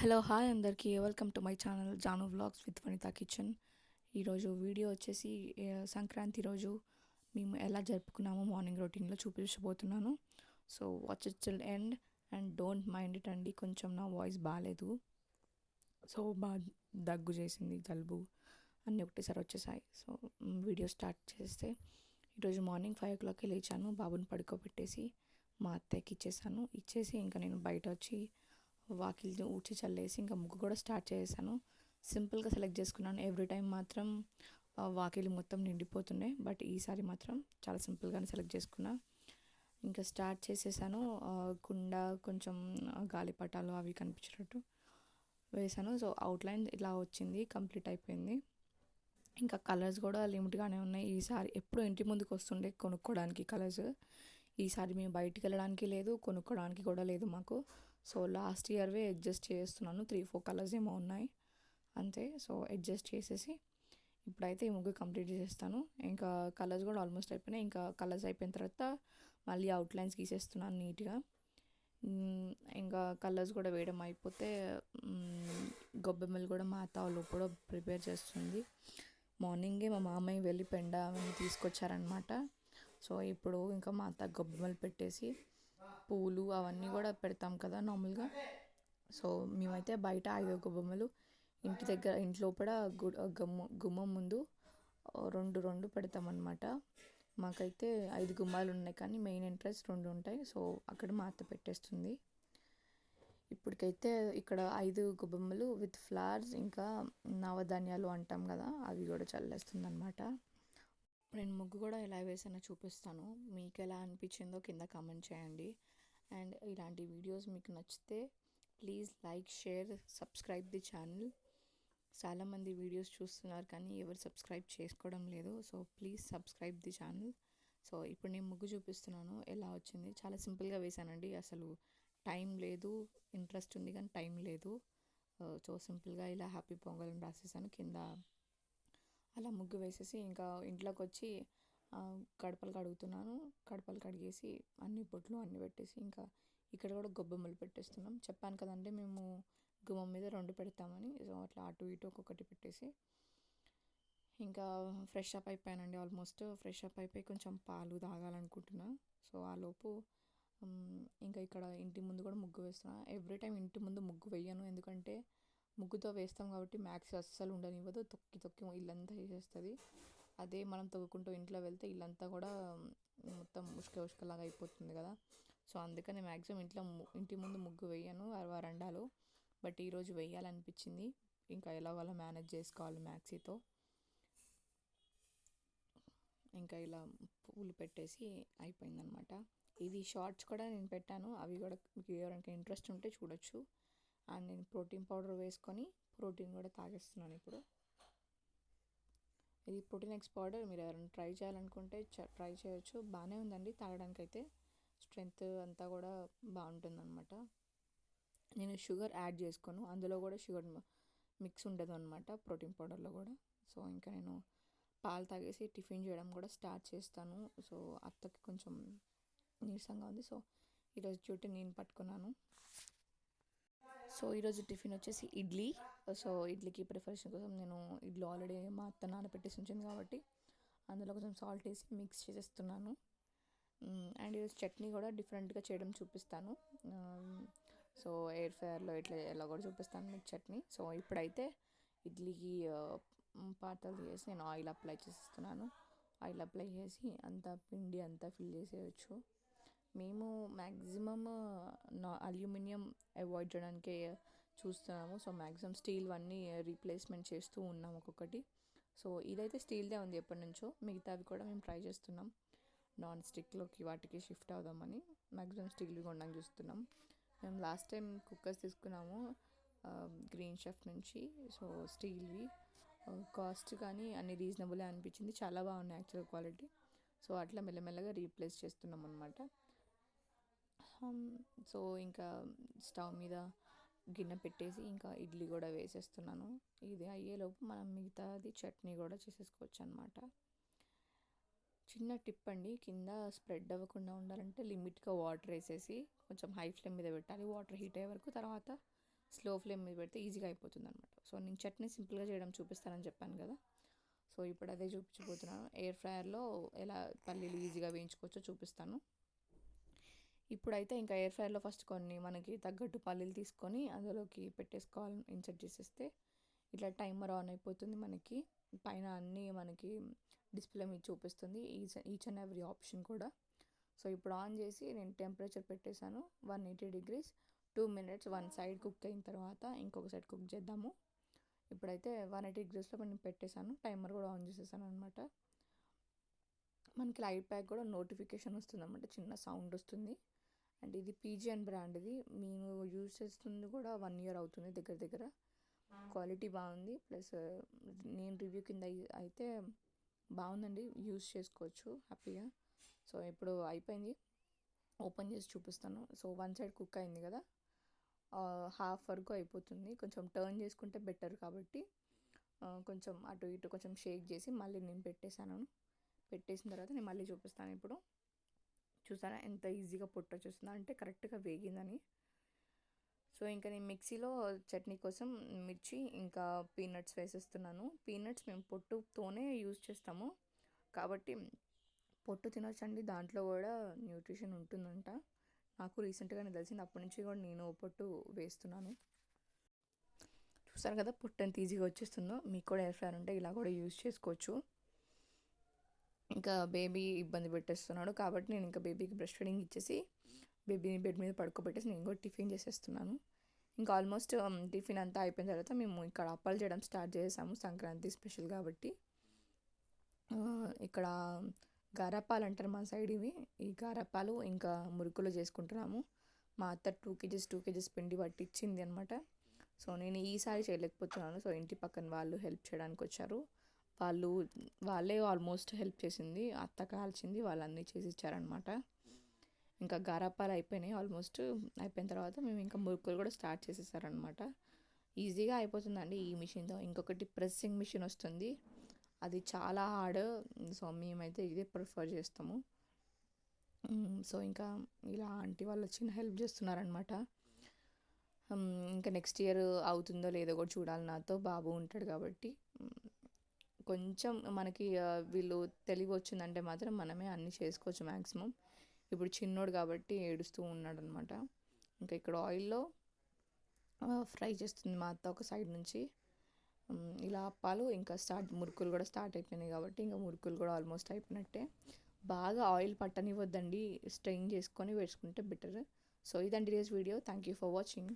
Hello hi అందరికీ welcome to my channel Jaanu vlogs with Vanitha kitchen. ఈరోజు video వచ్చేసి సంక్రాంతి రోజు మేము ఎలా జరుపుకున్నామో మార్నింగ్ రొటీన్లో చూపించబోతున్నాను. So watch it till end and don't mind it అండి. కొంచెం నా వాయిస్ బాగాలేదు, సో బాగా దగ్గు చేసింది, జలుబు అన్నీ ఒకటేసారి వచ్చేసాయి. సో వీడియో స్టార్ట్ చేస్తే ఈరోజు మార్నింగ్ 5 o'clockకి లేచాను. బాబుని పడుకోబెట్టేసి మా అత్తయ్యకి ఇచ్చేసి ఇంకా నేను బయట వచ్చి వాకిలి ఊడ్చి చల్లేసి ఇంకా ముగ్గు కూడా స్టార్ట్ చేశాను. సింపుల్గా సెలెక్ట్ చేసుకున్నాను. ఎవ్రీ టైం మాత్రం వాకిలి మొత్తం నిండిపోతుండే, బట్ ఈసారి మాత్రం చాలా సింపుల్గానే సెలెక్ట్ చేసుకున్నా. ఇంకా స్టార్ట్ చేసేసాను. కుండ కొంచెం గాలిపటాలు అవి కనిపించేటట్టు వేసాను. సో అవుట్లైన్ ఇలా వచ్చింది, కంప్లీట్ అయిపోయింది. ఇంకా కలర్స్ కూడా లిమిట్గానే ఉన్నాయి ఈసారి. ఎప్పుడు ఇంటి ముందుకు వస్తుండే కొనుక్కోవడానికి కలర్స్, ఈసారి మేము బయటికి వెళ్ళడానికి లేదు, కొనుక్కోవడానికి కూడా లేదు మాకు. సో లాస్ట్ ఇయర్వే అడ్జస్ట్ చేస్తున్నాను. 3-4 కలర్స్ ఏమో ఉన్నాయి అంతే. సో అడ్జస్ట్ చేసేసి ఇప్పుడైతే ఈ ముగ్గు కంప్లీట్ చేసేస్తాను. ఇంకా కలర్స్ కూడా ఆల్మోస్ట్ అయిపోయినాయి. ఇంకా కలర్స్ అయిపోయిన తర్వాత మళ్ళీ అవుట్లైన్స్ గీసేస్తున్నాను నీట్గా. ఇంకా కలర్స్ కూడా వేయడం అయిపోతే గొబ్బెమ్మలు కూడా మా అత్త వాళ్ళు కూడా ప్రిపేర్ చేస్తుంది. మార్నింగే మా మామయ్య వెళ్ళి పెండ అవన్నీ తీసుకొచ్చారనమాట. సో ఇప్పుడు ఇంకా మా అత్త గొబ్బెమ్మలు పెట్టేసి పూలు అవన్నీ కూడా పెడతాం కదా నార్మల్గా. సో మేమైతే బయట 5 గొబ్బెమ్మలు, ఇంటి దగ్గర ఇంట్లోపల గుమ్మం ముందు రెండు పెడతామన్నమాట. మాకైతే 5 గుమ్మాలు ఉన్నాయి, కానీ మెయిన్ ఎంట్రన్స్ 2 ఉంటాయి. సో అక్కడ మా అత్త పెట్టేస్తుంది. ఇప్పటికైతే ఇక్కడ 5 గొబ్బెమ్మలు విత్ ఫ్లవర్స్, ఇంకా నవధాన్యాలు అంటాం కదా, అవి కూడా చల్లేస్తుంది అనమాట. నేను ముగ్గు కూడా ఎలా వేసానో చూపిస్తాను. మీకు ఎలా అనిపించిందో కింద కామెంట్ చేయండి. అండ్ ఇలాంటి వీడియోస్ మీకు నచ్చితే please like, share, subscribe the channel. చాలామంది వీడియోస్ చూస్తున్నారు కానీ ఎవరు సబ్స్క్రైబ్ చేసుకోవడం లేదు. So please subscribe the channel. So ఇప్పుడు నేను ముగ్గు చూపిస్తున్నాను ఎలా వచ్చింది. చాలా సింపుల్గా వేసానండి. అసలు టైం లేదు, ఇంట్రెస్ట్ ఉంది కానీ టైం లేదు. సో సింపుల్గా ఇలా హ్యాపీ పొంగల్ అని రాసేసాను కింద. అలా ముగ్గు వేసేసి ఇంకా ఇంట్లోకి వచ్చి కడపలు కడుగుతున్నాను. కడపలు కడిగేసి అన్ని బొట్లు అన్నీ పెట్టేసి ఇంకా ఇక్కడ కూడా గొబ్బెమ్మలు పెట్టేస్తున్నాం. చెప్పాను కదండి మేము గుమ్మం మీద 2 పెడతామని. సో అట్లా అటు ఇటు ఒక్కొక్కటి పెట్టేసి ఇంకా ఫ్రెష్ అప్ అయిపోయానండి. ఆల్మోస్ట్ ఫ్రెష్ అప్ అయిపోయి కొంచెం పాలు తాగాలనుకుంటున్నా. సో ఆ లోపు ఇంకా ఇక్కడ ఇంటి ముందు కూడా ముగ్గు వేస్తున్నా. ఎవ్రీ టైం ఇంటి ముందు ముగ్గు వేయను, ఎందుకంటే ముగ్గుతో వేస్తాం కాబట్టి మ్యాక్స్ అస్సలు ఉండనివ్వదు. తొక్కి ఇల్లంతా వేసేస్తుంది. అదే మనం తొక్కుకుంటూ ఇంట్లో వెళ్తే ఇల్లంతా కూడా మొత్తం ఉష్కలాగా అయిపోతుంది కదా. సో అందుకని మ్యాక్సిమం ఇంటి ముందు ముగ్గు వేయను వరండాలో. బట్ ఈరోజు వేయాలనిపించింది. ఇంకా ఎలాగోలా మేనేజ్ చేసుకోవాలి మ్యాక్సీతో. ఇంకా ఇలా పూలు పెట్టేసి అయిపోయిందనమాట. ఇది షార్ట్స్ కూడా నేను పెట్టాను, అవి కూడా మీకు ఎవరైనా ఇంట్రెస్ట్ ఉంటే చూడొచ్చు. అండ్ నేను ప్రోటీన్ పౌడర్ వేసుకొని ప్రోటీన్ కూడా తాగేస్తున్నాను ఇప్పుడు. ఇది ప్రోటీన్ ఎక్స్ పౌడర్. మీరు ఎవరైనా ట్రై చేయాలనుకుంటే ట్రై చేయొచ్చు. బాగానే ఉందండి తాగడానికి అయితే. స్ట్రెంగ్త్ అంతా కూడా బాగుంటుందన్నమాట. నేను షుగర్ యాడ్ చేసుకోను, అందులో కూడా షుగర్ మిక్స్ ఉండదు అనమాట ప్రోటీన్ పౌడర్లో కూడా. సో ఇంకా నేను పాలు తాగేసి టిఫిన్ చేయడం కూడా స్టార్ట్ చేస్తాను. సో అత్తకి కొంచెం నీరసంగా ఉంది, సో ఈరోజు డ్యూటీ నేను పట్టుకున్నాను. సో ఈరోజు టిఫిన్ వచ్చేసి ఇడ్లీ. సో ఇడ్లీకి ప్రిపరేషన్ కోసం నేను ఇడ్లీ ఆల్రెడీ మా అత్త నానబెట్టేసి ఉంచింది కాబట్టి అందులో కొంచెం సాల్ట్ వేసి మిక్స్ చేసేస్తున్నాను. అండ్ ఈరోజు చట్నీ కూడా డిఫరెంట్గా చేయడం చూపిస్తాను. సో ఎయిర్ ఫ్రైయర్లో ఎలా కూడా చూపిస్తాను మీకు చట్నీ. సో ఇప్పుడైతే ఇడ్లీకి పాత్రలు చేసి నేను ఆయిల్ అప్లై చేసేస్తున్నాను. ఆయిల్ అప్లై చేసి అంతా పిండి అంతా ఫిల్ చేసేయచ్చు. మేము మ్యాక్సిమమ్ అల్యూమినియం అవాయిడ్ చేయడానికే చూస్తున్నాము. సో మ్యాక్సిమం స్టీల్ అన్నీ రీప్లేస్మెంట్ చేస్తూ ఉన్నాం ఒక్కొక్కటి. సో ఇదైతే స్టీల్దే ఉంది ఎప్పటి నుంచో, మిగతావి కూడా మేము ట్రై చేస్తున్నాం నాన్ స్టిక్లోకి వాటికి షిఫ్ట్ అవుదామని. మ్యాక్సిమం స్టీల్వి కొనడానికి చూస్తున్నాం. మేము లాస్ట్ టైం కుక్కర్స్ తీసుకున్నాము గ్రీన్ షెఫ్ నుంచి. సో స్టీల్వి కాస్ట్ కానీ అన్ని రీజనబుల్ అనిపించింది, చాలా బాగున్నాయి యాక్చువల్ క్వాలిటీ. సో అట్లా మెల్లమెల్లగా రీప్లేస్ చేస్తున్నాం అనమాట. సో ఇంకా స్టవ్ మీద గిన్నె పెట్టేసి ఇంకా ఇడ్లీ కూడా వేసేస్తున్నాను. ఇది అయ్యేలోపు మనం మిగతాది చట్నీ కూడా చేసేసుకోవచ్చు అనమాట. చిన్న టిప్ అండి, కింద స్ప్రెడ్ అవ్వకుండా ఉండాలంటే లిమిట్గా వాటర్ వేసేసి కొంచెం హై ఫ్లేమ్ మీద పెట్టాలి. వాటర్ హీట్ అయ్యే వరకు, తర్వాత స్లో ఫ్లేమ్ మీద పెడితే ఈజీగా అయిపోతుంది అనమాట. సో నేను చట్నీ సింపుల్గా చేయడం చూపిస్తానని చెప్పాను కదా, సో ఇప్పుడు అదే చూపించబోతున్నాను. ఎయిర్ ఫ్రైయర్లో ఎలా పల్లీలు ఈజీగా వేయించుకోవచ్చో చూపిస్తాను. ఇప్పుడైతే ఇంకా ఎయిర్ ఫ్రైయర్లో ఫస్ట్ కొన్ని మనకి తగ్గట్టు పల్లీలు తీసుకొని అందులోకి పెట్టేసుకోవాలి, ఇన్సర్ట్ చేసేస్తే ఇట్లా టైమర్ ఆన్ అయిపోతుంది. మనకి పైన అన్నీ మనకి డిస్ప్లే మీద చూపిస్తుంది, ఈచ్ అండ్ ఎవ్రీ ఆప్షన్ కూడా. సో ఇప్పుడు ఆన్ చేసి నేను టెంపరేచర్ పెట్టేశాను 180 degrees. 2 minutes one side cook అయిన తర్వాత ఇంకొక సైడ్ కుక్ చేద్దాము. ఇప్పుడైతే 180 degreesలో నేను పెట్టేశాను, టైమర్ కూడా ఆన్ చేసేసాను అనమాట. మనకి లైట్ ప్యాక్ కూడా నోటిఫికేషన్ వస్తుంది అనమాట, చిన్న సౌండ్ వస్తుంది. అండ్ ఇది పీజియన్ బ్రాండ్, ఇది మేము యూజ్ చేస్తుంది కూడా 1 year అవుతుంది దగ్గర దగ్గర. క్వాలిటీ బాగుంది, ప్లస్ నేను రివ్యూ కింద అయితే బాగుందండి, యూజ్ చేసుకోవచ్చు హ్యాపీగా. సో ఇప్పుడు అయిపోయింది, ఓపెన్ చేసి చూపిస్తాను. సో వన్ సైడ్ కుక్ అయింది కదా, హాఫ్ వరకు అయిపోతుంది. కొంచెం టర్న్ చేసుకుంటే బెటర్ కాబట్టి కొంచెం అటు ఇటు కొంచెం షేక్ చేసి మళ్ళీ నేను పెట్టేసిన తర్వాత నేను మళ్ళీ చూపిస్తాను. ఇప్పుడు చూసారా ఎంత ఈజీగా పొట్టు వచ్చేస్తుందో, అంటే కరెక్ట్గా వేగిందని. సో ఇంకా నేను మిక్సీలో చట్నీ కోసం మిర్చి ఇంకా పీనట్స్ వేసేస్తున్నాను. పీనట్స్ మేము పొట్టుతోనే యూజ్ చేస్తాము కాబట్టి పొట్టు తినొచ్చండి, దాంట్లో కూడా న్యూట్రిషన్ ఉంటుందంట. నాకు రీసెంట్గానే తెలిసింది, అప్పటి నుంచి కూడా నేను పొట్టు వేస్తున్నాను. చూసారు కదా పొట్టు ఎంత ఈజీగా వచ్చేస్తుందో. మీకు కూడా ఎయిర్ ఫ్రైయర్ ఉంటే ఇలా కూడా యూజ్ చేసుకోవచ్చు. ఇంకా బేబీ ఇబ్బంది పెట్టేస్తున్నాడు కాబట్టి నేను ఇంకా బేబీకి బ్రెస్ట్ ఫీడింగ్ ఇచ్చేసి బేబీని బెడ్ మీద పడుకోబెట్టేసి నేను కూడా టిఫిన్ చేసేస్తున్నాను. ఇంకా ఆల్మోస్ట్ టిఫిన్ అంతా అయిపోయిన తర్వాత మేము ఇక్కడ అప్పాలు చేయడం స్టార్ట్ చేసాము, సంక్రాంతి స్పెషల్ కాబట్టి. ఇక్కడ గారప్పాలు అంటారు మా సైడ్ ఇవి. ఈ గారప్పాలు ఇంకా మురుకులు చేసుకుంటున్నాము. మా అత్త 2 kgs పిండి పట్టించింది అనమాట. సో నేను ఈసారి చేయలేకపోతున్నాను. సో ఇంటి పక్కన వాళ్ళు హెల్ప్ చేయడానికి వచ్చారు, వాళ్ళే ఆల్మోస్ట్ హెల్ప్ చేసింది, అత్త కాల్చింది, వాళ్ళన్నీ చేసి ఇచ్చారనమాట. ఇంకా గారప్పాలు అయిపోయినాయి, ఆల్మోస్ట్ అయిపోయిన తర్వాత మేము ఇంకా మురుకులు కూడా స్టార్ట్ చేసేసారనమాట. ఈజీగా అయిపోతుందండి ఈ మిషన్తో. ఇంకొకటి ప్రెస్సింగ్ మిషన్ వస్తుంది, అది చాలా హార్డ్. సో మేమైతే ఇదే ప్రిఫర్ చేస్తాము. సో ఇంకా ఇలా ఆంటీ వాళ్ళు చిన్న హెల్ప్ చేస్తున్నారనమాట. ఇంకా నెక్స్ట్ ఇయర్ అవుతుందో లేదో కూడా చూడాలి, నాతో బాబు ఉంటాడు కాబట్టి. కొంచెం మనకి వీళ్ళు తెలివి వచ్చిందంటే మాత్రం మనమే అన్నీ చేసుకోవచ్చు మ్యాక్సిమం. ఇప్పుడు చిన్నోడు కాబట్టి ఏడుస్తూ ఉన్నాడు అనమాట. ఇంకా ఇక్కడ ఆయిల్లో ఫ్రై చేస్తుంది మా అత్త ఒక సైడ్ నుంచి. ఇలా అప్పాలు ఇంకా మురుకులు కూడా స్టార్ట్ అయిపోయినాయి కాబట్టి ఇంకా మురుకులు కూడా ఆల్మోస్ట్ అయిపోయినట్టే. బాగా ఆయిల్ పట్టనివ్వద్దండి, స్ట్రెయిన్ చేసుకొని వేసుకుంటే బెటర్. సో ఇదండి ఈరోజు video. Thank you for watching.